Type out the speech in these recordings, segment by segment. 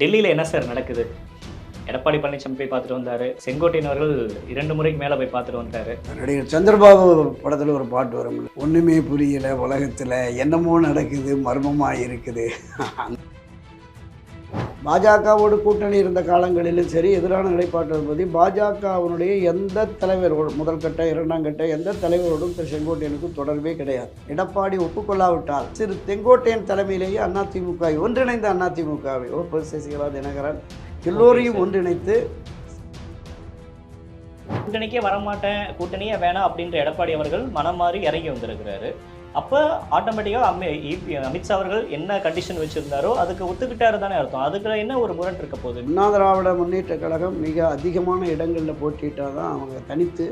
டெல்லியில என்ன சார் நடக்குது? எடப்பாடி பழனிசாமி போய் பார்த்துட்டு வந்தாரு. செங்கோட்டையன் அவர்கள் 2 முறைக்கு மேல போய் பார்த்துட்டு வந்துட்டாரு. நடிகர் சந்திரபாபு படத்தில் ஒரு பாட்டு வரும்ல, ஒன்றுமே புரியல உலகத்தில் என்னமோ நடக்குது மர்மமாக இருக்குது. பாஜகவோடு கூட்டணி இருந்த காலங்களிலும் சரி, எதிரான நிலைப்பாட்டு இருப்பது பாஜகவினுடைய எந்த தலைவரோடு, முதல் கட்ட இரண்டாம் கட்ட எந்த தலைவரோடும் திரு செங்கோட்டையனுக்கும் தொடர்பே கிடையாது. எடப்பாடி ஒப்புக்கொள்ளாவிட்டால் திரு செங்கோட்டையன் தலைமையிலேயே அதிமுக ஒன்றிணைந்த அதிமுகவை சசிகலா, தினகரன் எல்லோரையும் ஒன்றிணைத்து கூட்டணிக்கே வரமாட்டேன், கூட்டணியே வேணாம் அப்படின்ற எடப்பாடி அவர்கள் மனம் மாறி இறங்கி வந்திருக்கிறாரு. அப்போ ஆட்டோமேட்டிக்காக அமித்ஷா அவர்கள் என்ன கண்டிஷன் வச்சிருந்தாரோ அதுக்கு ஒத்துக்கிட்டாரு தானே அர்த்தம். அதுக்கு என்ன ஒரு முரண் இருக்க போகுது? அண்ணா திராவிட முன்னேற்ற கழகம் மிக அதிகமான இடங்களில் போட்டிட்டால் தான் அவங்க தனித்து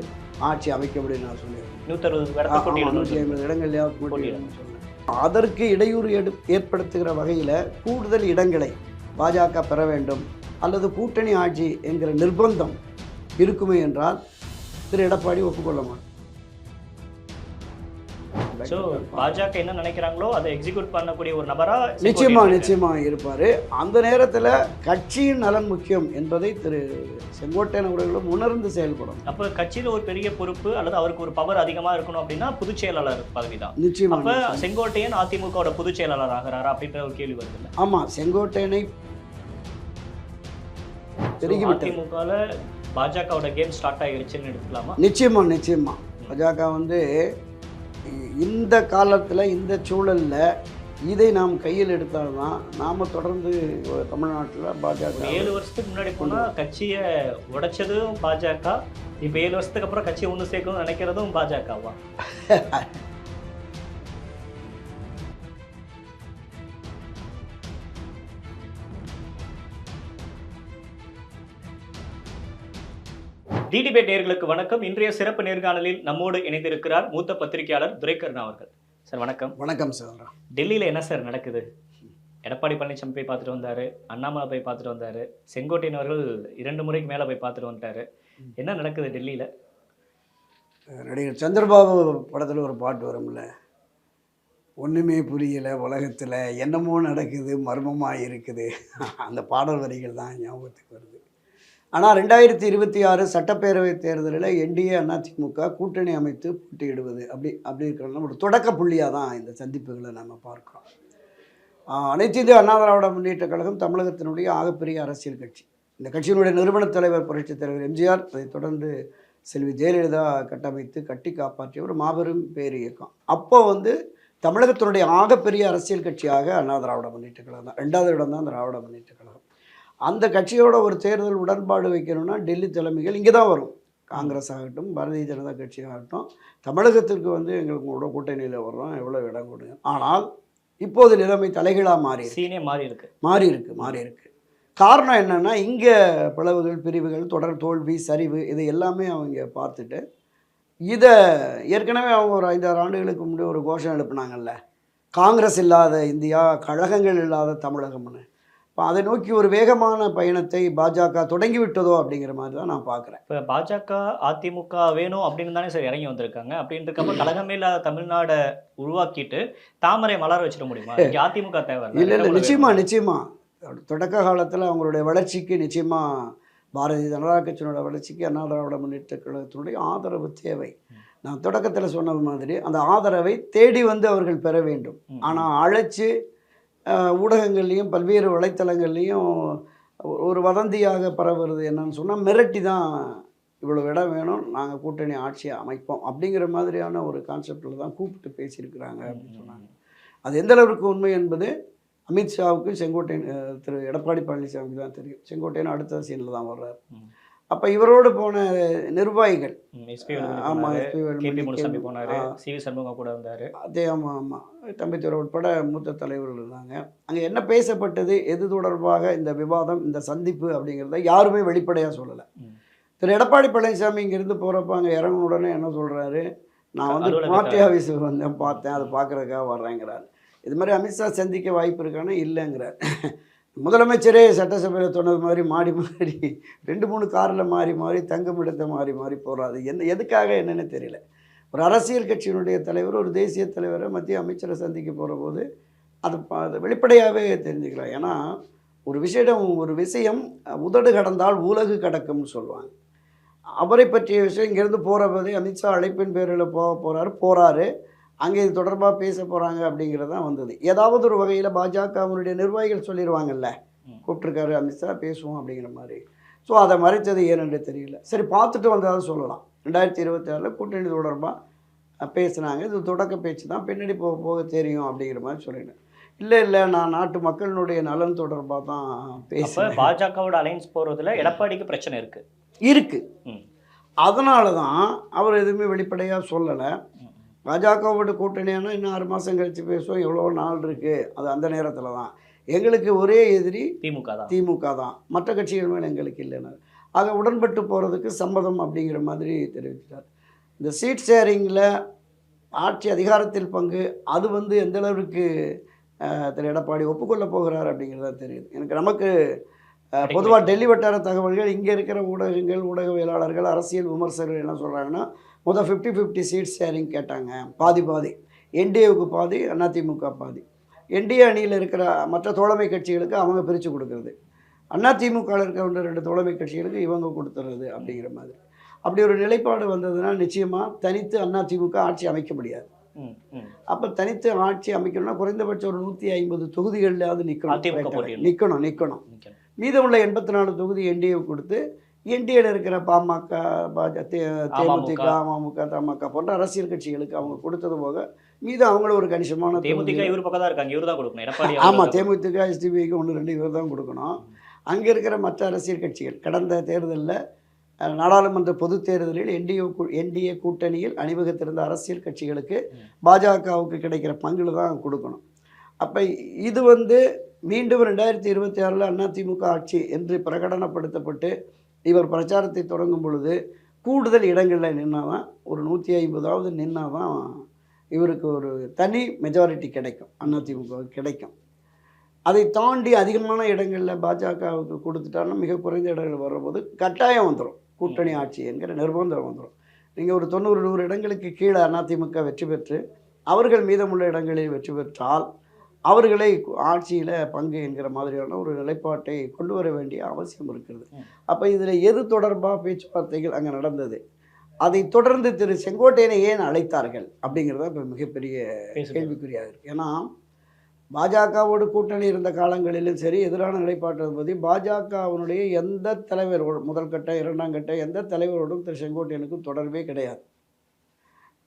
ஆட்சி அமைக்க முடியும். நான் சொல்லியிருக்கேன் 150 இடங்கள்லையாவது போட்டியிடணும்னு சொன்னேன். அதற்கு இடையூறு ஏற்படுத்துகிற வகையில் கூடுதல் இடங்களை பாஜக பெற வேண்டும் அல்லது கூட்டணி ஆட்சி என்கிற நிர்பந்தம் இருக்குமே என்றால் திரு எடப்பாடி ஒப்புக்கொள்ள மாட்டார். ஸோ பாஜக என்ன நினைக்கிறாங்களோ அதை எக்ஸிக்யூட் பண்ணக்கூடிய ஒரு நபரா நிச்சயமா இருப்பார். அந்த நேரத்தில் கட்சியின் நலன் முக்கியம் என்பதை திரு செங்கோட்டையன் அவர்களும் உணர்ந்து செயல்படும். அப்போ கட்சியில் ஒரு பெரிய பொறுப்பு அல்லது அவருக்கு ஒரு பவர் அதிகமாக இருக்கணும் அப்படின்னா பொதுச் செயலாளர் பதவி தான். நிச்சயமா. அப்போ செங்கோட்டையன் அதிமுகவோட பொதுச் செயலாளர் ஆகிறாரா அப்படின்ற ஒரு கேள்வி வருது. ஆமாம், செங்கோட்டையனை அதிமுகவில் பாஜகவோட கேம் ஸ்டார்ட் ஆகிடுச்சுன்னு எடுத்துக்கலாமா? நிச்சயமா பாஜக இந்த காலத்தில் இந்த சூழலில் இதை நாம் கையில் எடுத்தால்தான் நாம் தொடர்ந்து தமிழ்நாட்டில் பாஜக 7 வருஷத்துக்கு முன்னாடி போனால் கட்சியை உடைச்சதும் பாஜக, இப்போ 7 வருஷத்துக்கு அப்புறம் கட்சியை ஒன்று சேர்க்கணும்னு நினைக்கிறதும் பாஜகவா? டிடிபேட் நேயர்களுக்கு வணக்கம். இன்றைய சிறப்பு நேர்காணலில் நம்மோடு இணைந்திருக்கிறார் மூத்த பத்திரிகையாளர் துரைக்கருணா அவர்கள். சார் வணக்கம். வணக்கம் சார். டெல்லியில் என்ன சார் நடக்குது? எடப்பாடி பழனிசாமி போய் பார்த்துட்டு வந்தாரு, அண்ணாமலை போய் பார்த்துட்டு வந்தாரு, செங்கோட்டையன் அவர்கள் 2 முறைக்கு மேலே போய் பார்த்துட்டு வந்துட்டாரு. என்ன நடக்குது டெல்லியில்? நடிகர் சந்திரபாபு படத்தில் ஒரு பாட்டு வரும்ல, ஒன்றுமே புரியல உலகத்தில் என்னமோ நடக்குது மர்மமாக இருக்குது. அந்த பாடல் வரிகள் தான் ஞாபகத்துக்கு வருது. ஆனால் 2026 சட்டப்பேரவைத் தேர்தலில் என்டிஏ அதிமுக கூட்டணி அமைத்து போட்டியிடுவது அப்படி இருக்கிற ஒரு தொடக்க புள்ளியாக தான் இந்த சந்திப்புகளை நம்ம பார்க்குறோம். அனைத்து இந்திய அண்ணா திராவிட முன்னேற்ற கழகம் தமிழகத்தினுடைய ஆகப்பெரிய அரசியல் கட்சி. இந்த கட்சியினுடைய நிறுவனத் தலைவர் புரட்சித் தலைவர் எம்ஜிஆர், அதைத் தொடர்ந்து செல்வி ஜெயலலிதா கட்டி காப்பாற்றிய ஒரு மாபெரும் பேர் இயக்கம். அப்போ தமிழகத்தினுடைய ஆகப்பெரிய அரசியல் கட்சியாக அண்ணா திராவிட முன்னேற்ற கழகம் தான். 2வது இடம் தான் திராவிட முன்னேற்ற கழகம். அந்த கட்சியோட ஒரு தேர்தல் உடன்பாடு வைக்கணும்னா டெல்லி தலைமைகள் இங்கே தான் வரும். காங்கிரஸ் ஆகட்டும், பாரதிய ஜனதா கட்சி ஆகட்டும், தமிழகத்திற்கு எங்களுக்கு கூட கூட்டணியில் வர்றோம், எவ்வளோ இடம் கொடுங்க. ஆனால் இப்போது நிலைமை தலைகீழாக மாறி இருக்கு. காரணம் என்னென்னா, இங்கே பிளவுகள், பிரிவுகள், தொடர் தோல்வி, சரிவு இதை எல்லாமே அவங்க பார்த்துட்டு இதை ஏற்கனவே அவங்க ஒரு 5-6 ஆண்டுகளுக்கு முன்னாடி ஒரு கோஷம் எழுப்பினாங்கல்ல, காங்கிரஸ் இல்லாத இந்தியா, கழகங்கள் இல்லாத தமிழகம்னு. இப்போ அதை நோக்கி ஒரு வேகமான பயணத்தை பாஜக தொடங்கி விட்டதோ அப்படிங்கிற மாதிரி தான் நான் பார்க்குறேன். இப்போ பாஜக அதிமுக வேணும் அப்படின்னு தானே சார் இறங்கி வந்திருக்காங்க. அப்படின்றக்கப்ப கழகமே இல்லாத தமிழ்நாடை உருவாக்கிட்டு தாமரை மலர வச்சிட முடியுமா? அதிமுக தேவை இல்லை. நிச்சயமா தொடக்க காலத்தில் அவங்களுடைய வளர்ச்சிக்கு நிச்சயமாக பாரதிய ஜனதா கட்சியினோட வளர்ச்சிக்கு அண்ணா திராவிட முன்னேற்ற கழகத்தினுடைய ஆதரவு தேவை. நான் தொடக்கத்தில் சொன்னது மாதிரி அந்த ஆதரவை தேடி அவர்கள் பெற வேண்டும். ஆனால் அழைச்சி ஊடகங்கள்லேயும் பல்வேறு வலைத்தளங்கள்லேயும் ஒரு வதந்தியாக பரவுறது என்னன்னு சொன்னால், மிரட்டி தான் இவ்வளோ இடம் வேணும், நாங்கள் கூட்டணி ஆட்சியை அமைப்போம் அப்படிங்கிற மாதிரியான ஒரு கான்செப்டில் தான் கூப்பிட்டு பேசியிருக்கிறாங்க அப்படின்னு சொன்னாங்க. அது எந்த அளவுக்கு உண்மை என்பது அமித்ஷாவுக்கு செங்கோட்டையன் திரு எடப்பாடி பழனிசாமிக்கு தான் தெரியும். செங்கோட்டையன் அடுத்த சீனில் தான் வர்றார். அப்போ இவரோடு போன நிர்வாகிகள், தம்பித்துறை உட்பட மூத்த தலைவர்கள் இருந்தாங்க. அங்கே என்ன பேசப்பட்டது, எது தொடர்பாக இந்த விவாதம், இந்த சந்திப்பு அப்படிங்கிறத யாருமே வெளிப்படையாக சொல்லலை. திரு எடப்பாடி பழனிசாமி இங்கேருந்து போகிறப்ப அங்கே இறங்கின உடனே என்ன சொல்கிறாரு, நான் பார்ட்டி ஆஃபீஸுக்கு பார்த்தேன், அது பார்க்குறதுக்காக வர்றேங்கிறார். இது மாதிரி அமித்ஷா சந்திக்க வாய்ப்பு இருக்கானே இல்லைங்கிறார். முதலமைச்சரே சட்டசபையில் சொன்னது மாதிரி மாறி 2-3 காரில் மாறி தங்குமிடத்தை மாறி போகிறாரு. எதுக்காக என்னன்னு தெரியல. ஒரு அரசியல் கட்சியினுடைய தலைவர், ஒரு தேசிய தலைவரை, மத்திய அமைச்சரை சந்திக்க போகிற போது அது வெளிப்படையாகவே தெரிஞ்சுக்கலாம். ஏன்னா ஒரு விஷயம் உதடு கடந்தால் உலகு கடக்கும்னு சொல்லுவாங்க. அவரை பற்றிய விஷயம் இங்கேருந்து போகிறபோதே அமித்ஷா அழைப்பின் பேரில் போகிறாரு. அங்கே இது தொடர்பாக பேச போகிறாங்க அப்படிங்கிறது தான் வந்தது. ஏதாவது ஒரு வகையில் பாஜகவினுடைய நிர்வாகிகள் சொல்லிடுவாங்கல்ல, கூப்பிட்ருக்காரு அமித்ஷா பேசுவோம் அப்படிங்கிற மாதிரி. ஸோ அதை மறைத்தது ஏனென்று தெரியல. சரி, பார்த்துட்டு வந்ததாக சொல்லலாம். 2026 கூட்டணி தொடர்பாக பேசுனாங்க. இது தொடக்க பேச்சு தான், பின்னாடி போக போக தெரியும் அப்படிங்கிற மாதிரி சொல்லிட்டேன். இல்லை நான் நாட்டு மக்களினுடைய நலன் தொடர்பாக தான் பேசுகிறேன். பாஜகவோட அலைன்ஸ் போகிறதுல எடப்பாடிக்கு பிரச்சனை இருக்கு. அதனால தான் அவர் எதுவுமே வெளிப்படையாக சொல்லலை. பாஜகவோட கூட்டணியானா இன்னும் 6 மாதம் கழித்து பேசுவோம், எவ்வளோ நாள் இருக்குது, அது அந்த நேரத்தில் தான். எங்களுக்கு ஒரே எதிரி திமுக தான், மற்ற கட்சிகள் மேலே எங்களுக்கு இல்லைன்னு. ஆக உடன்பட்டு போகிறதுக்கு சம்மதம் அப்படிங்கிற மாதிரி தெரிவித்தார். இந்த சீட் ஷேரிங்கில் ஆட்சி அதிகாரத்தில் பங்கு, அது எந்த அளவுக்கு திரு எடப்பாடி ஒப்புக்கொள்ள போகிறார் அப்படிங்கிறதா தெரியுது எனக்கு. நமக்கு பொதுவாக டெல்லி வட்டார தகவல்கள், இங்கே இருக்கிற ஊடகங்கள், ஊடகவியலாளர்கள், அரசியல் விமர்சகர்கள் என்ன சொல்கிறாங்கன்னா, 50-50 சீட் ஷேரிங் கேட்டாங்க. பாதி என்டிஏவுக்கு பாதி, அதிமுக பாதி. என்டிஏ அணியில் இருக்கிற மற்ற தோழமை கட்சிகளுக்கு அவங்க பிரித்து கொடுக்குறது, அதிமுகவில் இருக்கிற 2 தோழமை கட்சிகளுக்கு இவங்க கொடுத்துறது அப்படிங்கிற மாதிரி. அப்படி ஒரு நிலைப்பாடு வந்ததுன்னா நிச்சயமாக தனித்து அதிமுக ஆட்சி அமைக்க முடியாது. அப்போ தனித்து ஆட்சி அமைக்கணும்னா குறைந்தபட்சம் ஒரு 150 தொகுதிகளிலாவது நிற்கணும். மீதமுள்ள 84 தொகுதி என்டிஏ கொடுத்து, என்டிஏல இருக்கிற பாமக, தேமுதிக, அமமுக, தமாக போன்ற அரசியல் கட்சிகளுக்கு அவங்க கொடுத்தது போக மீது அவங்கள ஒரு கணிசமான தேமுதிக, எஸ்டிபிக்கு 1-2 இவர் தான் கொடுக்கணும். அங்கே இருக்கிற மற்ற அரசியல் கட்சிகள் கடந்த தேர்தலில் நாடாளுமன்ற பொது தேர்தலில் என்டிஏ கூட்டணியில் அணிவகுத்திருந்த அரசியல் கட்சிகளுக்கு பாஜகவுக்கு கிடைக்கிற பங்குல தான் கொடுக்கணும். அப்போ இது மீண்டும் 2026 அதிமுக ஆட்சி என்று பிரகடனப்படுத்தப்பட்டு இவர் பிரச்சாரத்தை தொடங்கும் பொழுது கூடுதல் இடங்களில் நின்றாதான், ஒரு 150ஆவது நின்றாதான் இவருக்கு ஒரு தனி மெஜாரிட்டி கிடைக்கும், அதிமுகவுக்கு கிடைக்கும். அதை தாண்டி அதிகமான இடங்களில் பாஜகவுக்கு கொடுத்துட்டாருன்னா மிக குறைந்த இடங்கள் வரும்போது கட்டாயம் வந்துடும், கூட்டணி ஆட்சி என்கிற நிர்பந்தம் வந்துடும். நீங்கள் ஒரு 90-100 இடங்களுக்கு கீழே அதிமுக வெற்றி பெற்று அவர்கள் மீதமுள்ள இடங்களில் வெற்றி பெற்றால் அவர்களை ஆட்சியில் பங்கு என்கிற மாதிரியான ஒரு நிலைப்பாட்டை கொண்டு வர வேண்டிய அவசியம் இருக்கிறது. அப்போ இதில் எது தொடர்பாக பேச்சுவார்த்தைகள் அங்கே நடந்தது, அதை தொடர்ந்து திரு செங்கோட்டையனை ஏன் அழைத்தார்கள் அப்படிங்கிறத இப்போ மிகப்பெரிய கேள்விக்குறியாக இருக்குது. ஏன்னா பாஜகவோடு கூட்டணி இருந்த காலங்களிலும் சரி, எதிரான நிலைப்பாட்டை பற்றி பாஜகவினுடைய எந்த தலைவரோடு, முதல் கட்ட 2ஆம் கட்ட எந்த தலைவரோடும் திரு செங்கோட்டையனுக்கும் தொடர்பே கிடையாது.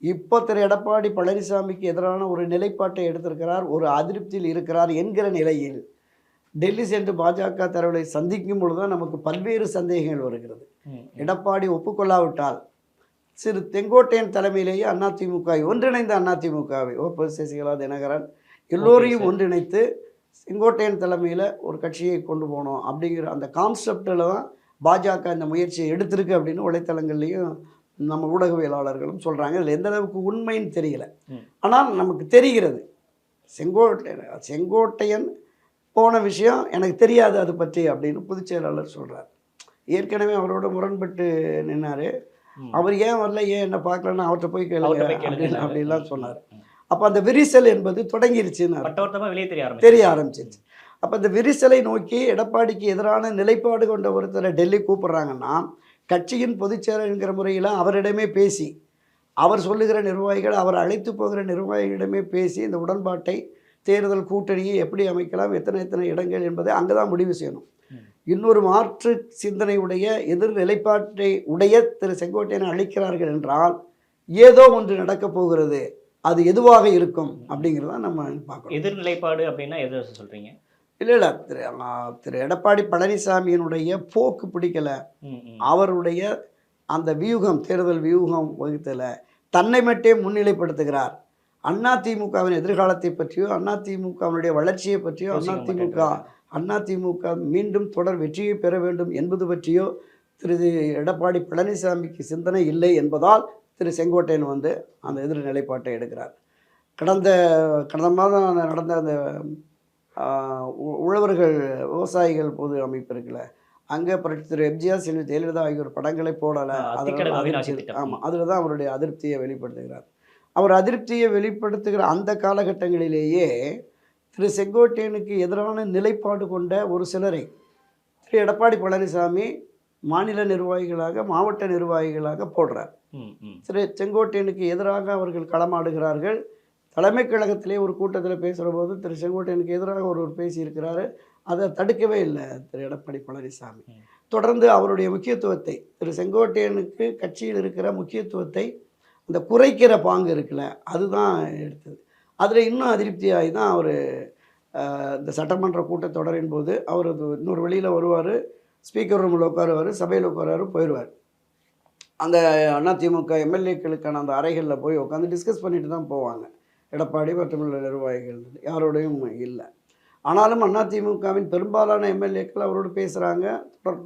இப்போ திரு எடப்பாடி பழனிசாமிக்கு எதிரான ஒரு நிலைப்பாட்டை எடுத்திருக்கிறார், ஒரு அதிருப்தியில் இருக்கிறார் என்கிற நிலையில் டெல்லி சென்று பாஜக தலைவரை சந்திக்கும் பொழுது தான் நமக்கு பல்வேறு சந்தேகங்கள் வருகிறது. எடப்பாடி ஒப்புக்கொள்ளாவிட்டால் சிறு செங்கோட்டையன் தலைமையிலேயே அதிமுக ஒன்றிணைந்த அதிமுகவை சசிகலா, தினகரன் எல்லோரையும் ஒன்றிணைத்து செங்கோட்டையன் தலைமையில் ஒரு கட்சியை கொண்டு போகணும் அப்படிங்கிற அந்த கான்செப்டில் தான் பாஜக இந்த முயற்சியை எடுத்திருக்கு அப்படின்னு வலைத்தளங்கள்லேயும் நம்ம ஊடகவியலாளர்களும் சொல்கிறாங்க. இதில் எந்த அளவுக்கு உண்மைன்னு தெரியல, ஆனால் நமக்கு தெரிகிறது செங்கோட்டையன் போன விஷயம் எனக்கு தெரியாது அது பற்றி அப்படின்னு பொதுச் செயலாளர் சொல்கிறார். ஏற்கனவே அவரோட முரண்பட்டு நின்னார். அவர் ஏன் வரல, ஏன் என்ன பார்க்கலன்னு அவர்கிட்ட போய் கேளுங்க அப்படின்லாம் சொன்னார். அப்போ அந்த விரிசல் என்பது தொடங்கிருச்சுன்னு தெரிய ஆரம்பிச்சிருச்சு. அப்போ அந்த விரிசலை நோக்கி எடப்பாடிக்கு எதிரான நிலைப்பாடு கொண்ட ஒருத்தரை டெல்லி கூப்பிட்றாங்கன்னா, கட்சியின் பொதுச்செயலர் என்கிற முறையில் அவரிடமே பேசி, அவர் சொல்லுகிற நிர்வாகிகள், அவர் அழைத்து போகிற நிர்வாகிகளிடமே பேசி இந்த உடன்பாட்டை, தேர்தல் கூட்டணியை எப்படி அமைக்கலாம், எத்தனை இடங்கள் என்பதை அங்கே தான் முடிவு செய்யணும். இன்னொரு மாற்று சிந்தனையுடைய எதிர் நிலைப்பாட்டை உடைய திரு செங்கோட்டையனை அழைக்கிறார்கள் என்றால் ஏதோ ஒன்று நடக்கப் போகிறது, அது எதுவாக இருக்கும் அப்படிங்கிறத நம்ம பார்க்கணும். எதிர்நிலைப்பாடு அப்படின்னா எது சொல்கிறீங்க? இல்லை திரு எடப்பாடி பழனிசாமியினுடைய போக்கு பிடிக்கலை, அவருடைய அந்த வியூகம், தேர்தல் வியூகம் வகுத்தலை, தன்னை மட்டுமே முன்னிலைப்படுத்துகிறார். அதிமுகவின் எதிர்காலத்தை பற்றியோ, அதிமுகவினுடைய வளர்ச்சியை பற்றியோ, அதிமுக மீண்டும் தொடர் வெற்றியை பெற வேண்டும் என்பது பற்றியோ திரு எடப்பாடி பழனிசாமிக்கு சிந்தனை இல்லை என்பதால் திரு செங்கோட்டையன் அந்த எதிர் நிலைப்பாட்டை எடுக்கிறார். கடந்த மாதம் நடந்த அந்த உழவர்கள் விவசாயிகள் பொது அமைப்பு இருக்குல்ல, அங்கே திரு எம்ஜிஆர், செல்வி ஜெயலலிதா ஆகியோர் படங்களை போடலை. ஆமாம், அதில் தான் அவருடைய அதிருப்தியை வெளிப்படுத்துகிறார். அவர் அதிருப்தியை வெளிப்படுத்துகிற அந்த காலகட்டங்களிலேயே திரு செங்கோட்டையனுக்கு எதிரான நிலைப்பாடு கொண்ட ஒரு சிலரை திரு எடப்பாடி பழனிசாமி மாநில நிர்வாகிகளாக மாவட்ட நிர்வாகிகளாக போடுறார். திரு செங்கோட்டையனுக்கு எதிராக அவர்கள் களமாடுகிறார்கள். தலைமை கழகத்திலே ஒரு கூட்டத்தில் பேசுகிற போது திரு செங்கோட்டையனுக்கு எதிராக ஒருவர் பேசியிருக்கிறாரு. அதை தடுக்கவே இல்லை திரு எடப்பாடி பழனிசாமி. தொடர்ந்து அவருடைய முக்கியத்துவத்தை, திரு செங்கோட்டையனுக்கு கட்சியில் இருக்கிற முக்கியத்துவத்தை அந்த குறைக்கிற பாங்கு இருக்குல்ல, அதுதான் எடுத்தது. அதில் இன்னும் அதிருப்தியாகி தான் அவர் இந்த சட்டமன்ற கூட்டத்தொடரின் போது அவர் இன்னொரு வெளியில் வருவார், ஸ்பீக்கர் ரூமில் உட்காருவார், சபையில் உட்காருவார், போயிடுவார். அந்த அதிமுக எம்எல்ஏக்களுக்கான அந்த அறைகளில் போய் உட்காந்து டிஸ்கஸ் பண்ணிட்டு தான் போவாங்க. எடப்பாடி மற்றும் நிர்வாகிகள் யாரோடையும் இல்லை. ஆனாலும் அதிமுகவின் பெரும்பாலான எம்எல்ஏக்கள் அவரோடு பேசுகிறாங்க,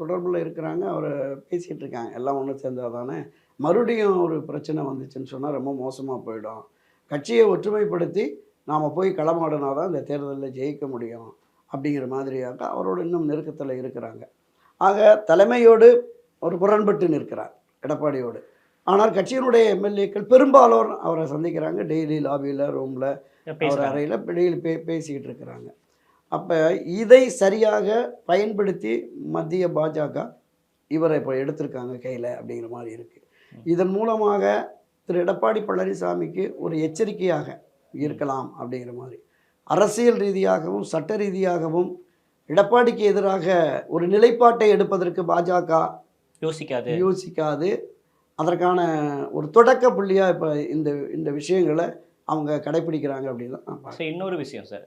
தொடர்பில் இருக்கிறாங்க, அவரை பேசிகிட்டு இருக்காங்க. எல்லாம் ஒன்று சேர்ந்தால் தானே மறுபடியும் ஒரு பிரச்சனை வந்துச்சுன்னு சொன்னால் ரொம்ப மோசமாக போயிடும். கட்சியை ஒற்றுமைப்படுத்தி நாம் போய் களமாடினா தான் இந்த தேர்தலில் ஜெயிக்க முடியும் அப்படிங்கிற மாதிரியாக அவரோடு இன்னும் நெருக்கத்தில் இருக்கிறாங்க. ஆக தலைமையோடு ஒரு முரண்பட்டு நிற்கிறார் எடப்பாடியோடு. ஆனால் கட்சியினுடைய எம்எல்ஏக்கள் பெரும்பாலோர் அவரை சந்திக்கிறாங்க. டெய்லி லாபியில், ரூமில், அவர் அறையில் டெய்லி பேசிக்கிட்டு இருக்கிறாங்க. அப்போ இதை சரியாக பயன்படுத்தி மத்திய பாஜக இவரை இப்போ எடுத்திருக்காங்க கையில் அப்படிங்கிற மாதிரி இருக்குது. இதன் மூலமாக திரு எடப்பாடி பழனிசாமிக்கு ஒரு எச்சரிக்கையாக இருக்கலாம் அப்படிங்கிற மாதிரி. அரசியல் ரீதியாகவும் சட்ட ரீதியாகவும் எடப்பாடிக்கு எதிராக ஒரு நிலைப்பாட்டை எடுப்பதற்கு பாஜக யோசிக்காது. அதற்கான ஒரு தொடக்க புள்ளியாக இப்போ இந்த விஷயங்களை அவங்க கடைப்பிடிக்கிறாங்க அப்படின்னு தான். இன்னொரு விஷயம் சார்,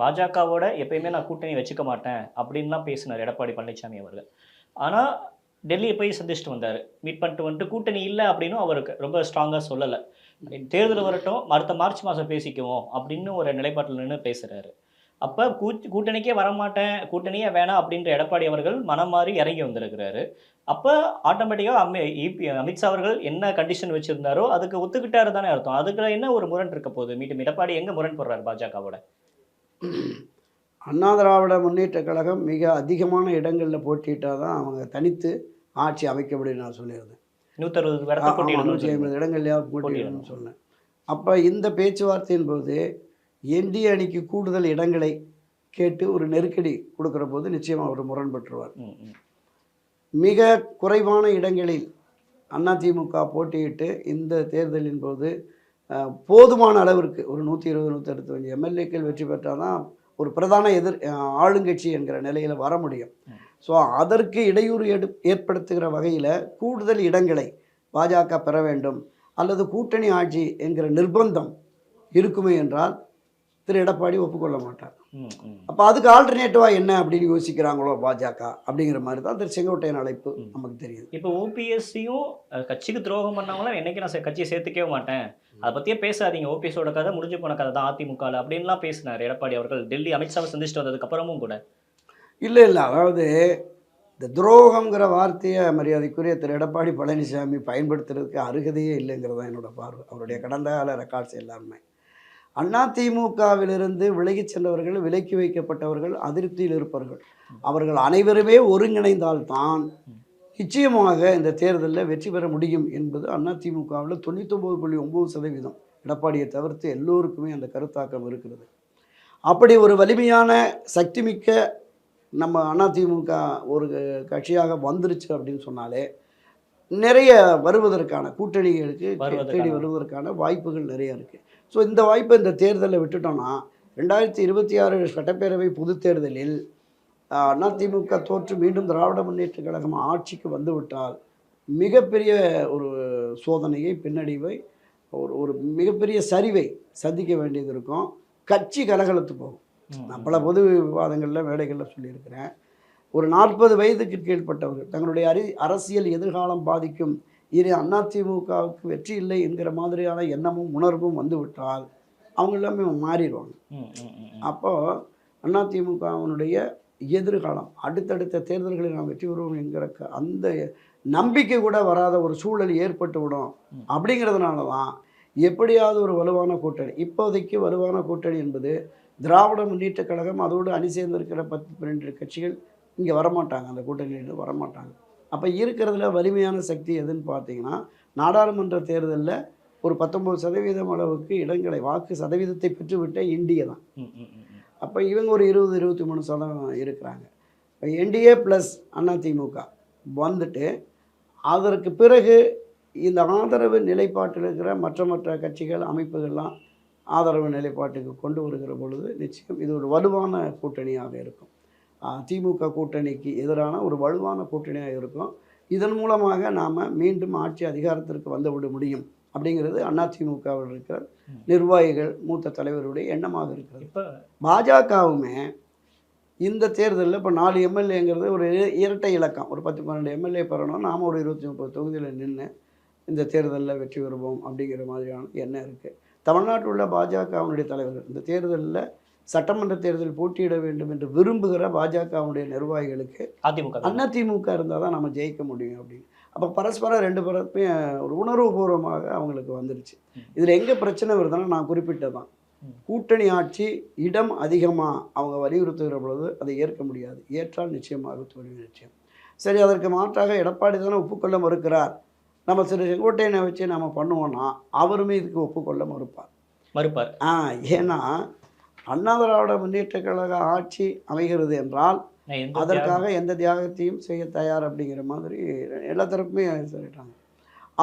பாஜகவோட எப்பயுமே நான் கூட்டணி வச்சுக்க மாட்டேன் அப்படின்லாம் பேசினார் எடப்பாடி பழனிசாமி அவர்கள். ஆனால் டெல்லியை போய் சந்திச்சுட்டு வந்தார், மீட் பண்ணிட்டு வந்துட்டு கூட்டணி இல்லை அப்படின்னும் அவருக்கு ரொம்ப ஸ்ட்ராங்காக சொல்லலை. தேர்தல் வரட்டும், அடுத்த மார்ச் மாதம் பேசிக்குவோம் அப்படின்னு ஒரு நிலைப்பாட்டில் நின்று பேசுகிறாரு. அப்போ கூட்டணிக்கே வரமாட்டேன், கூட்டணியே வேணாம் அப்படின்ற எடப்பாடி அவர்கள் மனம் மாறி இறங்கி வந்திருக்கிறாரு. அப்போ ஆட்டோமேட்டிக்காக அமித்ஷா அவர்கள் என்ன கண்டிஷன் வச்சுருந்தாரோ அதுக்கு ஒத்துக்கிட்டாரு தானே அர்த்தம். அதுக்கு என்ன ஒரு முரண் இருக்க போகுது? மீண்டும் எடப்பாடி எங்கே முரண் போடுறாரு பாஜகவோட? அண்ணா திராவிட முன்னேற்ற கழகம் மிக அதிகமான இடங்களில் போட்டிட்டால் தான் அவங்க தனித்து ஆட்சி அமைக்க முடியும் நான் சொல்லியிருந்தேன். 160 இடங்கள்லையாவது போட்டியிடணும்னு சொன்னேன். அப்போ இந்த பேச்சுவார்த்தையின் போது என்டிஏ அணிக்கு கூடுதல் இடங்களை கேட்டு ஒரு நெருக்கடி கொடுக்குற போது நிச்சயமாக அவர் முரண்பட்டுருவார். மிக குறைவான இடங்களில் அதிமுக போட்டியிட்டு இந்த தேர்தலின் போது போதுமான அளவிற்கு ஒரு 120-125 எம்எல்ஏக்கள் வெற்றி பெற்றால் தான் ஒரு பிரதான ஆளுங்கட்சி என்கிற நிலையில் வர முடியும். ஸோ அதற்கு இடையூறு ஏற்படுத்துகிற வகையில் கூடுதல் இடங்களை பாஜக பெற வேண்டும் அல்லது கூட்டணி ஆட்சி என்கிற நிர்பந்தம் இருக்குமே என்றால் திரு எடப்பாடி ஒப்புக்கொள்ள மாட்டார். அப்போ அதுக்கு ஆல்டர்னேட்டிவாக என்ன அப்படின்னு யோசிக்கிறாங்களோ பாஜக அப்படிங்கிற மாதிரி தான் திரு செங்கோட்டையன் அழைப்பு நமக்கு தெரியுது. இப்போ ஓபிஎஸ்சியும் கட்சிக்கு துரோகம் பண்ணவங்களாம் என்னைக்கு நான் கட்சியை சேர்த்துக்கவே மாட்டேன், அதை பற்றியே பேசாதீங்க, ஓபிஎஸோட கதை முடிஞ்சு போன கதை தான் அதிமுக அப்படின்லாம் பேசினார் எடப்பாடி அவர்கள் டெல்லி அமித்ஷாவை சந்திச்சுட்டு வந்ததுக்கப்புறமும் கூட. இல்லை, அதாவது இந்த துரோகங்கிற வார்த்தையை மரியாதைக்குரிய திரு எடப்பாடி பழனிசாமி பயன்படுத்துறதுக்கு அருகதையே இல்லைங்கிறது தான் என்னோட பார்வை. அவருடைய கடந்த கால ரெக்கார்ட்ஸ் எல்லாருமே அதிமுகவிலிருந்து விலகி சென்றவர்கள், விலக்கி வைக்கப்பட்டவர்கள், அதிருப்தியில் இருப்பவர்கள், அவர்கள் அனைவருமே ஒருங்கிணைந்தால்தான் நிச்சயமாக இந்த தேர்தலில் வெற்றி பெற முடியும் என்பது அதிமுகவில் 99.9% எடப்பாடியை தவிர்த்து எல்லோருக்குமே அந்த கருத்தாக்கம் இருக்கிறது. அப்படி ஒரு வலிமையான சக்திமிக்க நம்ம அதிமுக ஒரு கட்சியாக வந்துருச்சு அப்படின்னு சொன்னாலே நிறைய வருவதற்கான கூட்டணிகளுக்கு தேடி வருவதற்கான வாய்ப்புகள் நிறைய இருக்குது. ஸோ இந்த வாய்ப்பை இந்த தேர்தலில் விட்டுட்டோம்னா 2026 சட்டப்பேரவை பொது தேர்தலில் அதிமுக தோற்று மீண்டும் திராவிட முன்னேற்ற கழகம் ஆட்சிக்கு வந்துவிட்டால் மிகப்பெரிய ஒரு சோதனையை, பின்னடைவை, ஒரு மிகப்பெரிய சரிவை சந்திக்க வேண்டியது இருக்கும். கட்சி கலகலத்து போகும். நான் பல பொது விவாதங்களில் மேடைகளில் சொல்லியிருக்கிறேன். ஒரு 40 வயதுக்கு கீழ்ப்பட்டவர்கள் தங்களுடைய அரசியல் எதிர்காலம் பாதிக்கும், இது அதிமுகவுக்கு வெற்றி இல்லை என்கிற மாதிரியான எண்ணமும் உணர்வும் வந்துவிட்டால் அவங்க எல்லாமே மாறிடுவாங்க. அப்போது அதிமுகவினுடைய எதிர்காலம் அடுத்தடுத்த தேர்தல்களில் நாம் வெற்றி பெறுவோம் என்கிற அந்த நம்பிக்கை கூட வராத ஒரு சூழல் ஏற்பட்டு விடும். அப்படிங்கிறதுனால தான் எப்படியாவது ஒரு வலுவான கூட்டணி, இப்போதைக்கு வலுவான கூட்டணி என்பது திராவிட முன்னேற்ற கழகம், அதோடு அணி சேர்ந்திருக்கிற 10-12 கட்சிகள் இங்கே வரமாட்டாங்க, அந்த கூட்டணியில் வரமாட்டாங்க. அப்போ இருக்கிறதுல வலிமையான சக்தி எதுன்னு பார்த்தீங்கன்னா நாடாளுமன்ற தேர்தலில் ஒரு 19% அளவுக்கு இடங்களை, வாக்கு சதவீதத்தை பெற்றுவிட்ட இந்திய தான். அப்போ இவங்க ஒரு 20-23% இருக்கிறாங்க. இப்போ என்டிஏ ப்ளஸ் அதிமுக வந்துட்டு அதற்கு பிறகு இந்த ஆதரவு நிலைப்பாட்டில் இருக்கிற மற்ற கட்சிகள் அமைப்புகள்லாம் ஆதரவு நிலைப்பாட்டுக்கு கொண்டு வருகிற பொழுது நிச்சயம் இது ஒரு வலுவான கூட்டணியாக இருக்கும். திமுக கூட்டணிக்கு எதிரான ஒரு வலுவான கூட்டணியாக இருக்கும். இதன் மூலமாக நாம் மீண்டும் ஆட்சி அதிகாரத்திற்கு வந்துவிட முடியும் அப்படிங்கிறது அதிமுகவில் இருக்கிற நிர்வாகிகள் மூத்த தலைவருடைய எண்ணமாக இருக்கிறது. இப்போ பாஜகவுமே இந்த தேர்தலில் இப்போ 4 எம்எல்ஏங்கிறது ஒரு இரட்டை இலக்கம், ஒரு 10-12 எம்எல்ஏ பெறணும், நாம் ஒரு 20-30 தொகுதியில் நின்று இந்த தேர்தலில் வெற்றி பெறுவோம் அப்படிங்கிற மாதிரியான எண்ணம் இருக்குது. தமிழ்நாட்டில் உள்ள பாஜகவினுடைய தலைவர்கள் இந்த தேர்தலில் சட்டமன்ற தேர்தலில் போட்டியிட வேண்டும் என்று விரும்புகிற பாஜகவுடைய நிர்வாகிகளுக்கு அதிமுக இருந்தால் தான் நம்ம ஜெயிக்க முடியும் அப்படின்னு. அப்போ பரஸ்பரம் 2 பேருமே ஒரு உணர்வுபூர்வமாக அவங்களுக்கு வந்துருச்சு. இதில் எங்கே பிரச்சனை வருதுன்னா நான் குறிப்பிட்டதான், கூட்டணி ஆட்சி இடம் அதிகமாக அவங்க வலியுறுத்துகிற பொழுது அதை ஏற்க முடியாது. ஏற்றால் நிச்சயமாக தோல்வி நிச்சயம். சரி, அதற்கு மாற்றாக எடப்பாடி தானே ஒப்புக்கொள்ள மறுக்கிறார், நம்ம திரு செங்கோட்டையனை வச்சு நம்ம பண்ணுவோன்னா அவருமே இதுக்கு ஒப்புக்கொள்ள மறுப்பார். ஏன்னா அண்ணா திராவிட முன்னேற்ற கழக ஆட்சி அமைகிறது என்றால் அதற்காக எந்த தியாகத்தையும் செய்ய தயார் அப்படிங்கிற மாதிரி எல்லா தரப்புமே சொல்லிட்டாங்க.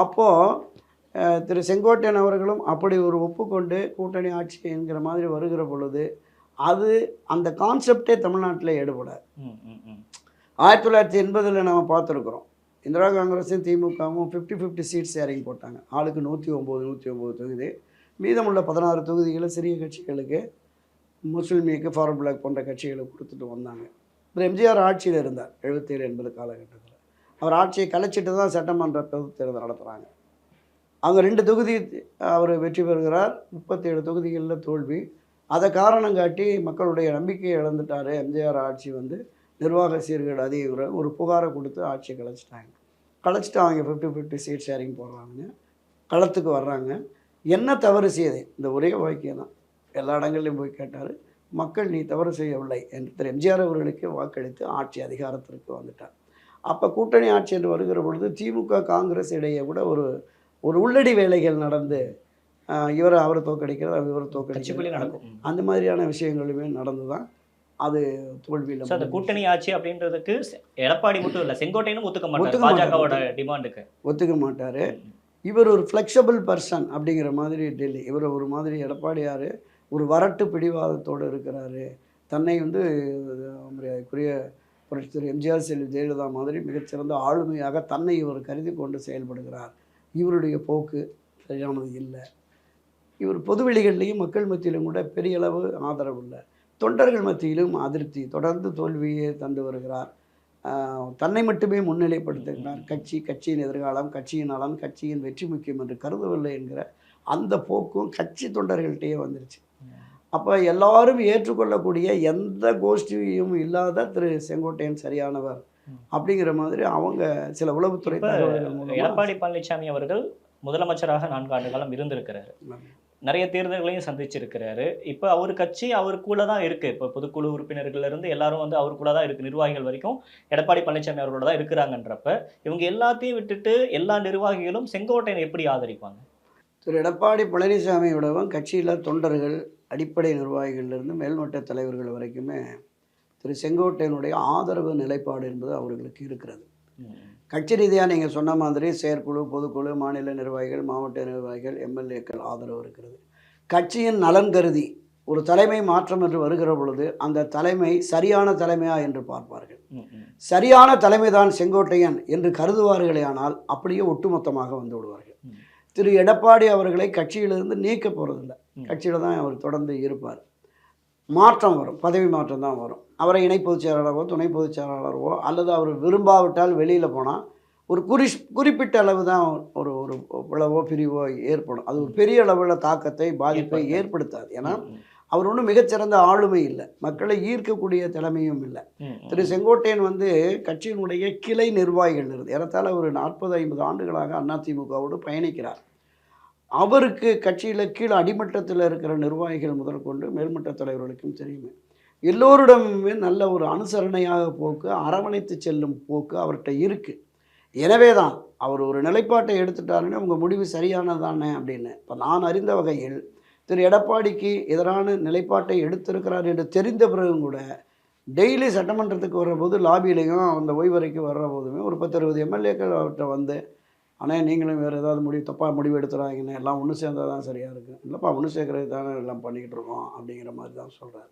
அப்போது திரு செங்கோட்டையன் அவர்களும் அப்படி ஒரு ஒப்புக்கொண்டு கூட்டணி ஆட்சி என்கிற மாதிரி வருகிற பொழுது அது அந்த கான்செப்டே தமிழ்நாட்டில் எடுபடாது. 1980 நம்ம பார்த்துருக்குறோம், இந்திரா காங்கிரஸும் திமுகவும் 50-50 சீட் ஷேரிங் போட்டாங்க. ஆளுக்கு 109 தொகுதி, மீதமுள்ள 16 தொகுதிகளை சிறிய கட்சிகளுக்கு, முஸ்லீம் லீக்கு, ஃபார்வர்ட் பிளாக் போன்ற கட்சிகளுக்கு கொடுத்துட்டு வந்தாங்க. இப்போ எம்ஜிஆர் ஆட்சியில் இருந்தார் 77-80 காலகட்டத்தில். அவர் ஆட்சியை கலைச்சிட்டு தான் சட்டமன்ற பொதுத் தேர்தல் நடத்துகிறாங்க. அவங்க 2 தொகுதி அவர் வெற்றி பெறுகிறார், 37 தொகுதிகளில் தோல்வி. அதை காரணம் காட்டி மக்களுடைய நம்பிக்கையை இழந்துட்டார். எம்ஜிஆர் ஆட்சி வந்து நிர்வாக சீர்கேடு அதிகம் ஒரு புகாரை கொடுத்து ஆட்சியை கலைச்சிட்டு அவங்க 50-50 சீட் ஷேரிங் போடுறாங்க, களத்துக்கு வர்றாங்க. என்ன தவறு செய்யுது? இந்த ஒரே வாக்கியம் தான் எல்லா இடங்கள்லையும் போய் கேட்டார். மக்கள் நீ தவறு செய்யவில்லை என்று திரு எம்ஜிஆர் அவர்களுக்கு வாக்களித்து ஆட்சி அதிகாரத்திற்கு வந்துட்டார். அப்போ கூட்டணி ஆட்சி என்று வருகிற பொழுது திமுக காங்கிரஸ் இடையே கூட ஒரு உள்ளடி வேலைகள் நடந்து அவரை தோற்கடிக்கிறது, இவரை தோற்கடிக்கிறது, நடக்கும். அந்த மாதிரியான விஷயங்களுமே நடந்து தான் அது தோல்வியில். அந்த கூட்டணி ஆட்சி அப்படின்றதுக்கு எடப்பாடி மட்டும் இல்லை, செங்கோட்டையனும் ஒத்துக்க மாட்டார். பாஜகவோட டிமாண்டுக்கு ஒத்துக்க மாட்டார். இவர் ஒரு ஃப்ளெக்சிபிள் பர்சன் அப்படிங்கிற மாதிரி டெல்லி. இவர் ஒரு மாதிரி எடப்பாடியார் ஒரு வரட்டு பிடிவாதத்தோடு இருக்கிறாரு. தன்னை வந்து மரியாதைக்குரிய புரட்சி திரு எம்ஜிஆர் ஜெயலலிதா மாதிரி மிகச்சிறந்த ஆளுமையாக தன்னை இவர் கருதி கொண்டு செயல்படுகிறார். இவருடைய போக்கு சரியானது இல்லை. இவர் பொதுவெளிகள்லேயும் மக்கள் மத்தியிலும் கூட பெரிய அளவு ஆதரவு இல்லை. தொண்டர்கள் மத்தியிலும் அதிருப்தி, தொடர்ந்து தோல்வியை தந்து வருகிறார். தன்னை மட்டுமே முன்னிலைப்படுத்துகிறார். கட்சியின் எதிர்காலம், கட்சியின் நலன், கட்சியின் வெற்றி முக்கியம் என்று கருதவில்லை என்கிற அந்த போக்கும் கட்சி தொண்டர்கள்ட்டே வந்துருச்சு. அப்போ எல்லாரும் ஏற்றுக்கொள்ளக்கூடிய எந்த கோஷ்டியும் இல்லாத திரு செங்கோட்டையன் சரியானவர் அப்படிங்கிற மாதிரி அவங்க சில உளவுத்துறை எடப்பாடி பழனிசாமி அவர்கள் முதலமைச்சராக 4 ஆண்டு காலம் இருந்திருக்கிறாரு. நிறைய தேர்தல்களையும் சந்திச்சிருக்கிறாரு. இப்போ அவர் கட்சி அவருக்குள்ள தான் இருக்குது. இப்போ பொதுக்குழு உறுப்பினர்கள்லேருந்து எல்லாரும் வந்து அவருக்குள்ள தான் இருக்குது. நிர்வாகிகள் வரைக்கும் எடப்பாடி பழனிசாமி அவர்களோட தான் இருக்கிறாங்கன்றப்ப இவங்க எல்லாத்தையும் விட்டுட்டு எல்லா நிர்வாகிகளும் செங்கோட்டையனை எப்படி ஆதரிப்பாங்க? திரு எடப்பாடி பழனிசாமியோடவும் கட்சியில் தொண்டர்கள், அடிப்படை நிர்வாகிகள்லேருந்து மேல்மட்ட தலைவர்கள் வரைக்குமே திரு செங்கோட்டையனுடைய ஆதரவு நிலைப்பாடு என்பது அவர்களுக்கு இருக்கிறது. கட்சி ரீதியாக நீங்கள் சொன்ன மாதிரி செயற்குழு, பொதுக்குழு, மாநில நிர்வாகிகள், மாவட்ட நிர்வாகிகள், எம்எல்ஏக்கள் ஆதரவு இருக்கிறது. கட்சியின் நலன் கருதி ஒரு தலைமை மாற்றம் என்று வருகிற பொழுது அந்த தலைமை சரியான தலைமையா என்று பார்ப்பார்கள். சரியான தலைமை தான் செங்கோட்டையன் என்று கருதுவார்களே, ஆனால் அப்படியே ஒட்டுமொத்தமாக வந்து விடுவார்கள். திரு எடப்பாடி அவர்களை கட்சியிலிருந்து நீக்க போகிறதில்லை. கட்சியில் தான் அவர் தொடர்ந்து இருப்பார். மாற்றம் வரும், பதவி மாற்றம் தான் வரும். அவரை இணை பொதுச் செயலாளரோ துணை பொதுச் செயலாளரோ அல்லது அவர் விரும்பாவிட்டால் வெளியில் போனால் ஒரு குறிப்பிட்ட அளவு தான் ஒரு பிளவோ பிரிவோ ஏற்படும். அது ஒரு பெரிய அளவில் தாக்கத்தை, பாதிப்பை ஏற்படுத்தாது. ஏன்னா அவர் ஒன்றும் மிகச்சிறந்த ஆளுமை இல்லை, மக்களை ஈர்க்கக்கூடிய திறமையும் இல்லை. திரு செங்கோட்டையன் வந்து கட்சியினுடைய கிளை நிர்வாகிகள் இருந்து ஏறத்தாழ ஒரு 40-50 ஆண்டுகளாக அதிமுகவோடு பயணிக்கிறார். அவருக்கு கட்சியில் கீழே அடிமட்டத்தில் இருக்கிற நிர்வாகிகள் முதல் கொண்டு மேல்மட்ட தலைவர்களுக்கும் தெரியுமே, எல்லோரிடமுமே நல்ல ஒரு அனுசரணையாக போக்கு, அரவணைத்து செல்லும் போக்கு அவர்கிட்ட இருக்குது. எனவே தான் அவர் ஒரு நிலைப்பாட்டை எடுத்துட்டாருன்னு உங்கள் முடிவு சரியானதானே அப்படின்னு. இப்போ நான் அறிந்த வகையில் திரு எடப்பாடிக்கு எதிரான நிலைப்பாட்டை எடுத்திருக்கிறார் என்று தெரிந்த பிறகும் கூட டெய்லி சட்டமன்றத்துக்கு வர்றபோது லாபியிலையும் அந்த ஓய்வறைக்கு வர்ற போதுமே ஒரு 10-20 எம்எல்ஏக்கள் அவர்கிட்ட வந்து, ஆனால் நீங்களும் வேறு ஏதாவது தப்பாக முடிவு எடுத்துறாங்கன்னு, எல்லாம் ஒன்று சேர்ந்தால் தான் சரியாக இருக்கும். இல்லைப்பா, ஒன்று சேர்க்கறது தானே எல்லாம் பண்ணிக்கிட்டு இருக்கோம் அப்படிங்கிற மாதிரி தான் சொல்கிறார்.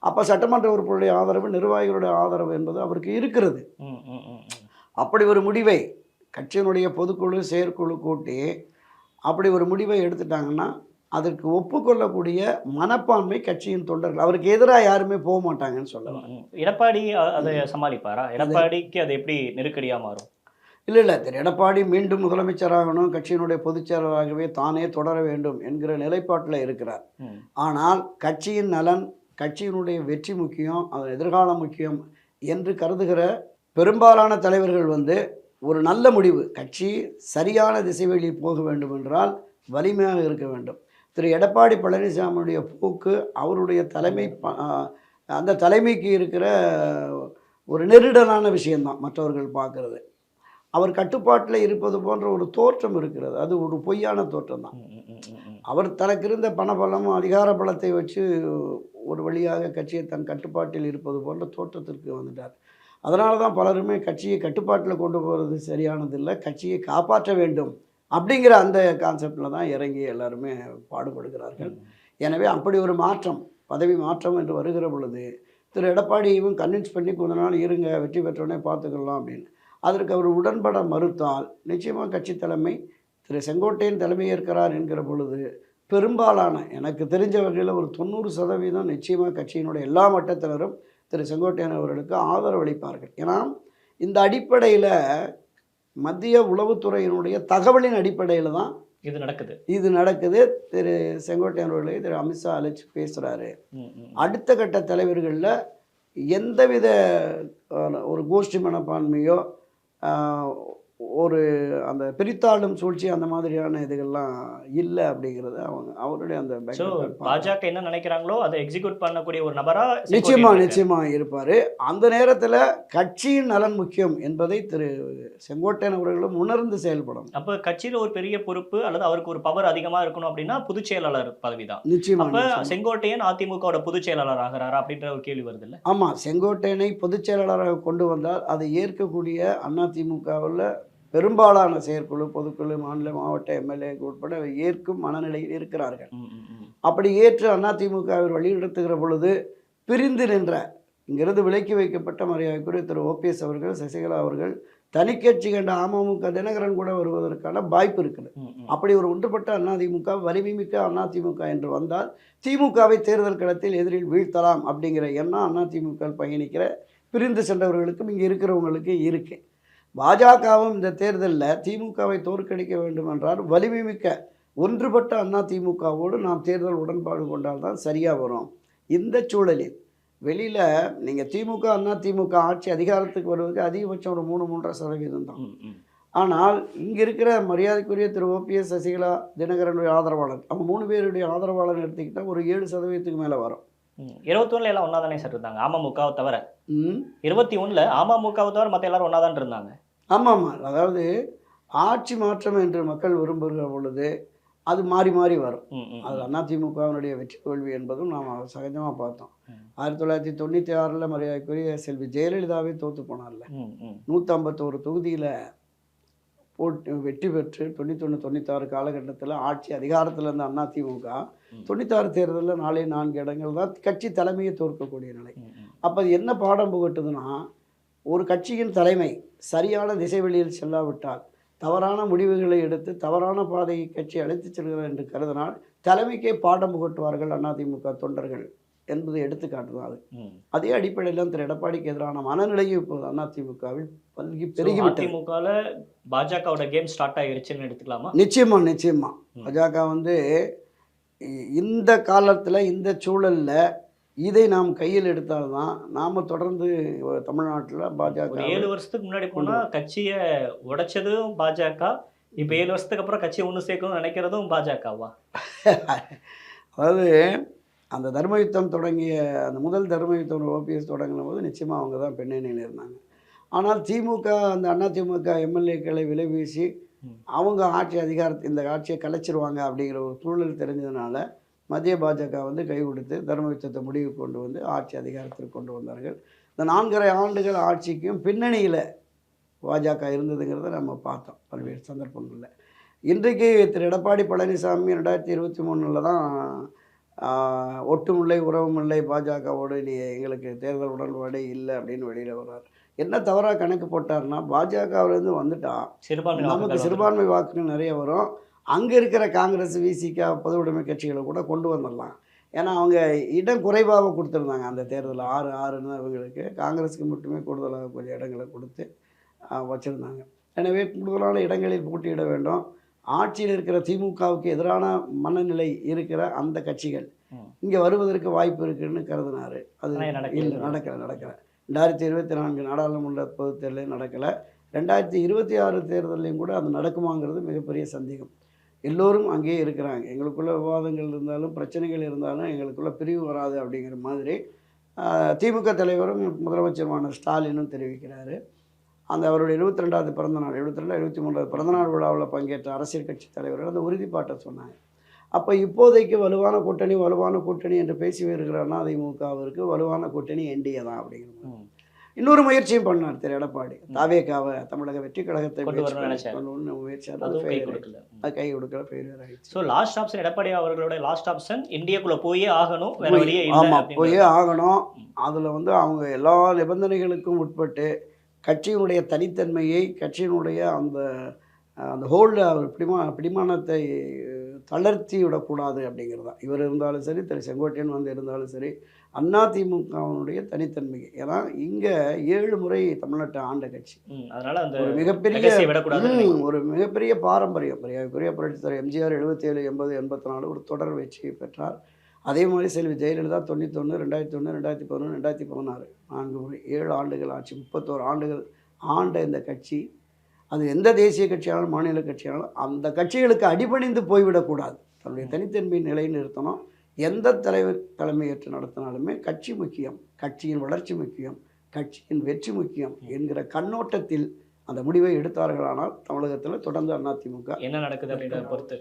அப்போ சட்டமன்ற உறுப்பினருடைய ஆதரவு, நிர்வாகிகளுடைய ஆதரவு என்பது அவருக்கு இருக்கிறது. அப்படி ஒரு முடிவை கட்சியினுடைய பொதுக்குழு செயற்குழு கூட்டி அப்படி ஒரு முடிவை எடுத்துட்டாங்கன்னா அதற்கு ஒப்புக்கொள்ளக்கூடிய மனப்பான்மை கட்சியின் தொண்டர்கள், அவருக்கு எதிராக யாருமே போக மாட்டாங்கன்னு சொல்லலாம். எடப்பாடி அதை சமாளிப்பாரா? எடப்பாடிக்கு அது எப்படி நெருக்கடியா மாறும்? இல்லை திரு எடப்பாடி மீண்டும் முதலமைச்சராகணும், கட்சியினுடைய பொதுச் செயலராகவே தானே தொடர வேண்டும் என்கிற நிலைப்பாட்டில் இருக்கிறார். ஆனால் கட்சியின் நலன், கட்சியினுடைய வெற்றி முக்கியம், அதன் எதிர்காலம் முக்கியம் என்று கருதுகிற பெரும்பாலான தலைவர்கள் வந்து ஒரு நல்ல முடிவு, கட்சி சரியான திசைவெளியில் போக வேண்டும் என்றால் வலிமையாக இருக்க வேண்டும். திரு எடப்பாடி பழனிசாமியுடைய போக்கு, அவருடைய தலைமை, அந்த தலைமைக்கு இருக்கிற ஒரு நெருடலான விஷயந்தான் மற்றவர்கள் பார்க்குறது. அவர் கட்டுப்பாட்டில் இருப்பது போன்ற ஒரு தோற்றம் இருக்கிறது. அது ஒரு பொய்யான தோற்றம் தான். அவர் தனக்கு இருந்த பணபலம், அதிகார பலத்தை வச்சு ஒரு வழியாக கட்சியை தன் கட்டுப்பாட்டில் இருப்பது போன்ற தோற்றத்திற்கு வந்துட்டார். அதனால தான் பலருமே கட்சியை கட்டுப்பாட்டில் கொண்டு போகிறது சரியானதில்லை, கட்சியை காப்பாற்ற வேண்டும் அப்படிங்கிற அந்த கான்செப்டில் தான் இறங்கி எல்லாருமே பாடுபடுகிறார்கள். எனவே அப்படி ஒரு மாற்றம், பதவி மாற்றம் என்று வருகிற பொழுது திரு எடப்பாடியும் கன்வின்ஸ் பண்ணி கொஞ்ச நாள் இருங்க, வெற்றி பெற்றோடனே பார்த்துக்கலாம் அப்படின்னு அதற்கு அவர் உடன்பட மறுத்தால் நிச்சயமாக கட்சி தலைமை திரு செங்கோட்டையன் தலைமையேற்கிறார் என்கிற பொழுது பெரும்பாலான, எனக்கு தெரிஞ்ச வகையில் ஒரு 90% நிச்சயமாக கட்சியினுடைய எல்லா மட்டத்தினரும் திரு செங்கோட்டையன் அவர்களுக்கு ஆதரவு அளிப்பார்கள். ஏன்னா இந்த அடிப்படையில் மத்திய உளவுத்துறையினுடைய தகவலின் அடிப்படையில் தான் இது நடக்குது. திரு செங்கோட்டையன் அவர்களை திரு அமித்ஷா அழைச்சி பேசுகிறாரு. அடுத்த கட்ட தலைவர்களில் எந்தவித ஒரு கோஷ்டி மனப்பான்மையோ ஒரு அந்த பிரித்தாளும் சூழ்ச்சி அந்த மாதிரியான இதுகள்லாம் இல்லை அப்படிங்கிறது அவருடைய அந்த பாஜக என்ன நினைக்கிறாங்களோ அதை எக்ஸிக்யூட் பண்ணக்கூடிய ஒரு நபரா நிச்சயமா இருப்பார். அந்த நேரத்தில் கட்சியின் நலன் முக்கியம் என்பதை திரு செங்கோட்டையன் அவர்களும் உணர்ந்து செயல்படும். அப்போ கட்சியில் ஒரு பெரிய பொறுப்பு அல்லது அவருக்கு ஒரு பவர் அதிகமாக இருக்கணும் அப்படின்னா பொதுச் செயலாளர் பதவி தான். நிச்சயமா செங்கோட்டையன் அதிமுகவோட பொதுச் செயலாளர் ஆகிறாரா அப்படின்ற ஒரு கேள்வி வருது இல்லை? ஆமாம், செங்கோட்டையனை பொதுச் செயலாளராக கொண்டு வந்தால் அதை ஏற்கக்கூடிய அதிமுகவில் பெரும்பாலான செயற்குழு, பொதுக்குழு, மாநில மாவட்ட எம்எல்ஏக்கு உட்பட ஏற்கும் மனநிலையில் இருக்கிறார்கள். அப்படி ஏற்று அதிமுகவில் வழிநடத்துகிற பொழுது பிரிந்து நின்ற, இங்கிருந்து விலக்கி வைக்கப்பட்ட மரியாதைக்குரிய திரு ஓபிஎஸ் அவர்கள், சசிகலா அவர்கள், தனிக்கட்சி கண்ட அமமுக தினகரன் கூட வருவதற்கான வாய்ப்பு இருக்குது. அப்படி ஒரு ஒன்றுபட்ட அதிமுக, வலிமை மிக்க அதிமுக என்று வந்தால் திமுகவை தேர்தல் களத்தில் எதிரில் வீழ்த்தலாம் அப்படிங்கிற எண்ணம் அதிமுக பயணிக்கிற பிரிந்து சென்றவர்களுக்கும் இங்கே இருக்கிறவங்களுக்கு இருக்கு. பாஜகவும் இந்த தேர்தலில் திமுகவை தோற்கடிக்க வேண்டும் என்றால் வலிமை மிக்க ஒன்றுபட்ட அதிமுகவோடு நாம் தேர்தல் உடன்பாடு கொண்டால்தான் சரியாக வரும். இந்த சூழலில் வெளியில் நீங்கள் திமுக அதிமுக ஆட்சி அதிகாரத்துக்கு வருவதற்கு அதிகபட்சம் ஒரு 3-3.5% தான். ஆனால் இங்கே இருக்கிற மரியாதைக்குரிய திரு ஓபிஎஸ், சசிகலா, தினகரனுடைய ஆதரவாளர், அவங்க 3 பேருடைய ஆதரவாளர் எடுத்துக்கிட்டால் ஒரு 7% மேலே வரும். 21 எல்லாம் ஒன்னா தானே சார் இருந்தாங்க, அமமுகவை தவிர. 21 அமமுகவை தவிர மற்ற எல்லாரும் ஒன்னா தான் இருந்தாங்க. ஆமாம், அதாவது ஆட்சி மாற்றம் என்று மக்கள் விரும்புகிற பொழுது அது மாறி மாறி வரும். அது அதிமுகவினுடைய வெற்றி தோல்வி என்பதும் நாம் சகஜமாக பார்த்தோம். 1996 மரியாதைக்குரிய செல்வி ஜெயலலிதாவே தோற்று போனார்ல, 151 தொகுதியில் போட்டு வெற்றி பெற்று 91-96 காலகட்டத்தில் ஆட்சி அதிகாரத்தில் இருந்த அதிமுக 96 தேர்தலில் 4 இடங்கள் தான் கட்சி தலைமையை தோற்கக்கூடிய நிலை. அப்போ அது என்ன பாடம் புகட்டுதுன்னா, ஒரு கட்சியின் தலைமை சரியான திசைவெளியில் செல்லாவிட்டால், தவறான முடிவுகளை எடுத்து தவறான பாதையை கட்சி அழைத்து செல்கிறார் என்று கருதினால் தலைமைக்கே பாடம் புகட்டுவார்கள் அதிமுக தொண்டர்கள் என்பது எடுத்துக்காட்டுதான் அது. அதே அடிப்படையில் திரு எடப்பாடிக்கு எதிரான மனநிலையும் இப்போது அதிமுகவில் பல்கி பெருகிவிட்டது. அதிமுகவில் பாஜகவோட கேம் ஸ்டார்ட் ஆகிருச்சுன்னு எடுத்துக்கலாமா? நிச்சயமா பாஜக வந்து இந்த காலத்தில், இந்த சூழலில் இதை நாம் கையில் எடுத்தால்தான் நாம் தொடர்ந்து தமிழ்நாட்டில் பாஜக 7 வருஷத்துக்கு முன்னாடி போனால் கட்சியை உடைச்சதும் பாஜக, இப்போ 7 வருஷத்துக்கு அப்புறம் கட்சியை ஒன்று சேர்க்கணும்னு நினைக்கிறதும் பாஜகவா? அதாவது அந்த தர்மயுத்தம் தொடங்கிய அந்த முதல் தர்மயுத்தம் ஓபிஎஸ் தொடங்கின போது நிச்சயமாக அவங்க தான் பின்னணியில் இருந்தாங்க. ஆனால் திமுக அந்த அதிமுக எம்எல்ஏக்களை விலை வீசி அவங்க ஆட்சி அதிகாரத்தை, இந்த ஆட்சியை கலைச்சிருவாங்க அப்படிங்கிற ஒரு சூழல் தெரிஞ்சதுனால மத்திய பாஜக வந்து கை கொடுத்து தர்ம யுத்தத்தை முடிவுக்கு கொண்டு வந்து ஆட்சி அதிகாரத்திற்கு கொண்டு வந்தார்கள். இந்த 4½ ஆண்டுகள் ஆட்சிக்கும் பின்னணியில் பாஜக இருந்ததுங்கிறத நம்ம பார்த்தோம் பல்வேறு சந்தர்ப்பங்களில். இன்றைக்கு திரு எடப்பாடி பழனிசாமி 2023 தான் ஒட்டும் இல்லை உறவும் இல்லை பாஜகவோடு நீ எங்களுக்கு தேர்தல் உடன்பாடே இல்லை அப்படின்னு வெளியில் வர்றார். என்ன தவறாக கணக்கு போட்டார்னா, பாஜகவிலேருந்து வந்துட்டா சிறுபான்மை நமக்கு வாக்குகள் சிறுபான்மை வாக்குகள் நிறைய வரும், அங்கே இருக்கிற காங்கிரஸ் விசிகா பொது உடைமை கட்சிகளை கூட கொண்டு வந்துடலாம். ஏன்னா அவங்க இடம் குறைவாக கொடுத்துருந்தாங்க அந்த தேர்தலில் 6-6ன்னு அவங்களுக்கு, காங்கிரஸுக்கு மட்டுமே கூடுதலாக கொஞ்சம் இடங்களை கொடுத்து வச்சுருந்தாங்க. எனவே கூடுதலான இடங்களில் போட்டியிட வேண்டும். ஆட்சியில் இருக்கிற திமுகவுக்கு எதிரான மனநிலை இருக்கிற அந்த கட்சிகள் இங்கே வருவதற்கு வாய்ப்பு இருக்குன்னு கருதினார். அது இல்லை, நடக்கலை. 2024 நாடாளுமன்ற பொதுத் தேர்தலையும் நடக்கலை. 2026 தேர்தலையும் கூட அது நடக்குமாங்கிறது மிகப்பெரிய சந்தேகம். எல்லோரும் அங்கேயே இருக்கிறாங்க. எங்களுக்குள்ள விவாதங்கள் இருந்தாலும் பிரச்சனைகள் இருந்தாலும் எங்களுக்குள்ள பிரிவு வராது அப்படிங்கிற மாதிரி திமுக தலைவரும் முதலமைச்சருமான ஸ்டாலினும் தெரிவிக்கிறாரு. அந்த அவருடைய 72வது பிறந்தநாள் 73வது பிறந்தநாள் விழாவில் பங்கேற்ற அரசியல் கட்சி தலைவர்கள் அந்த உறுதிப்பாட்டை சொன்னாங்க. அப்போ இப்போதைக்கு வலுவான கூட்டணி என்று பேசி வருகிறார்னா அதிமுகவிற்கு வலுவான கூட்டணி என்டிஏ தான் அப்படிங்கிற மாதிரி. இன்னொரு முயற்சியும் பண்ணார் திரு எடப்பாடி. தாவேகாவை தமிழக வெற்றி கழகத்தை முயற்சியார், அது கை கொடுக்கல, ஃபெயிலியர் ஆயிடுச்சு. ஸோ லாஸ்ட் ஆப்ஷன் எடப்பாடி அவர்களோட லாஸ்ட் ஆப்ஷன் இந்தியாக்குள்ளே போயே ஆகணும், வேற வழியே ஆமாம் போயே ஆகணும். அதில் வந்து அவங்க எல்லா நிபந்தனைகளுக்கும் உட்பட்டு கட்சியினுடைய தனித்தன்மையை, கட்சியினுடைய அந்த அந்த ஹோல்டு அவர் பிடிமானத்தை தளர்த்தி விடக்கூடாது அப்படிங்கிறது தான். இவர் இருந்தாலும் சரி, திரு செங்கோட்டையன் வந்து இருந்தாலும் சரி, அதிமுகவினுடைய தனித்தன்மை. ஏன்னா இங்கே 7 முறை தமிழ்நாட்டை ஆண்ட கட்சி. அதனால அந்த ஒரு மிகப்பெரிய பாரம்பரியம். பெரிய புரட்சித்தலைவர் எம்ஜிஆர் 77, 80, 84 ஒரு தொடர் வெற்றி பெற்றார். அதே மாதிரி செல்வி ஜெயலலிதா 91, 2001, 2011, 2016 4 முறை 7 ஆண்டுகள் ஆட்சி, 31 ஆண்டுகள் ஆண்ட இந்த கட்சி. அது எந்த தேசிய கட்சியானாலும் மாநில கட்சியானாலும் அந்த கட்சிகளுக்கு அடிபணிந்து போய்விடக்கூடாது. தன்னுடைய தனித்தன்மையை நிலைநிறுத்தணும். எந்த தலைவர் தலைமையேற்று நடத்தினாலுமே கட்சி முக்கியம், கட்சியின் வளர்ச்சி முக்கியம், கட்சியின் வெற்றி முக்கியம் என்கிற கண்ணோட்டத்தில் அந்த முடிவை எடுத்தார்களானால் தமிழகத்தில் தொடர்ந்து அதிமுக என்ன நடக்குது அப்படின்றத பொறுத்து